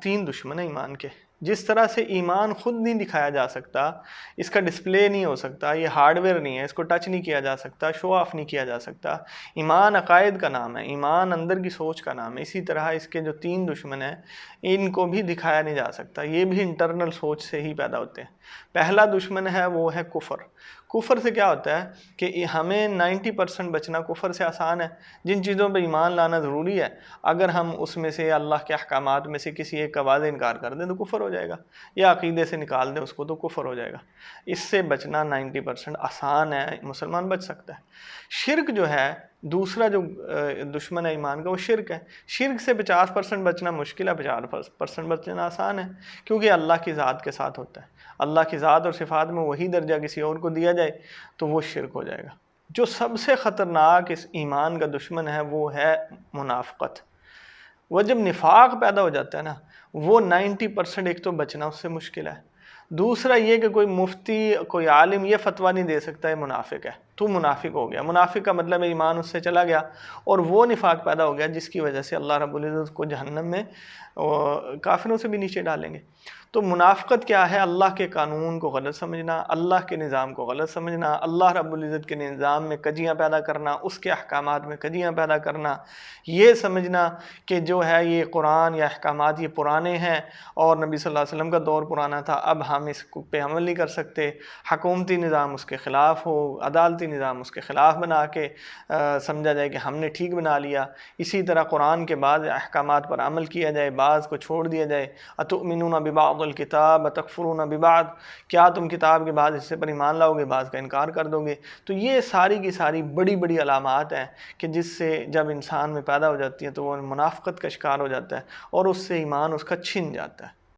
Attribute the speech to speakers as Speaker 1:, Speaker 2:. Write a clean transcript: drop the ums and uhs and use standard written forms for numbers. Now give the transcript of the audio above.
Speaker 1: تین دشمن ہیں ایمان کے. جس طرح سے ایمان خود نہیں دکھایا جا سکتا، اس کا ڈسپلے نہیں ہو سکتا، یہ ہارڈ ویئر نہیں ہے، اس کو ٹچ نہیں کیا جا سکتا، شو آف نہیں کیا جا سکتا. ایمان عقائد کا نام ہے، ایمان اندر کی سوچ کا نام ہے. اسی طرح اس کے جو تین دشمن ہیں ان کو بھی دکھایا نہیں جا سکتا، یہ بھی انٹرنل سوچ سے ہی پیدا ہوتے ہیں. پہلا دشمن ہے وہ ہے کفر. کفر سے کیا ہوتا ہے کہ ہمیں 90% بچنا کفر سے آسان ہے. جن چیزوں پہ ایمان لانا ضروری ہے، اگر ہم اس میں سے اللہ کے احکامات میں سے کسی ایک کا واضح انکار کر دیں تو کفر ہو جائے گا، یا عقیدے سے نکال دیں اس کو تو کفر ہو جائے گا. اس سے بچنا 90% آسان ہے، مسلمان بچ سکتا ہے. شرک جو ہے دوسرا جو دشمن ہے ایمان کا، وہ شرک ہے. شرک سے 50% بچنا مشکل ہے، 50% بچنا آسان ہے، کیونکہ اللہ کی ذات کے ساتھ ہوتا ہے. اللہ کی ذات اور صفات میں وہی درجہ کسی اور کو دیا جائے تو وہ شرک ہو جائے گا. جو سب سے خطرناک اس ایمان کا دشمن ہے وہ ہے منافقت. وہ جب نفاق پیدا ہو جاتا ہے نا، وہ 90% ایک تو بچنا اس سے مشکل ہے. دوسرا یہ کہ کوئی مفتی کوئی عالم یہ فتویٰ نہیں دے سکتا ہے منافق ہے تو منافق ہو گیا. منافق کا مطلب ہے ایمان اس سے چلا گیا اور وہ نفاق پیدا ہو گیا جس کی وجہ سے اللہ رب العزت کو جہنم میں کافروں سے بھی نیچے ڈالیں گے. تو منافقت کیا ہے؟ اللہ کے قانون کو غلط سمجھنا، اللہ کے نظام کو غلط سمجھنا، اللہ رب العزت کے نظام میں کجیاں پیدا کرنا، اس کے احکامات میں کجیاں پیدا کرنا، یہ سمجھنا کہ جو ہے یہ قرآن یا احکامات یہ پرانے ہیں اور نبی صلی اللہ علیہ وسلم کا دور پرانا تھا، اب ہم اس پہ عمل نہیں کر سکتے. حکومتی نظام اس کے خلاف ہو، عدالتی نظام اس کے خلاف بنا کے سمجھا جائے کہ ہم نے ٹھیک بنا لیا. اسی طرح قرآن کے بعض احکامات پر عمل کیا جائے، بعض کو چھوڑ دیا جائے. اتؤمنون ببعض الکتاب وتکفرون ببعض، کیا تم کتاب کے بعض حصے پر ایمان لاؤ گے، بعض کا انکار کر دو گے. تو یہ ساری کی ساری بڑی بڑی علامات ہیں کہ جس سے جب انسان میں پیدا ہو جاتی ہیں تو وہ منافقت کا شکار ہو جاتا ہے اور اس سے ایمان اس کا چھن جاتا ہے.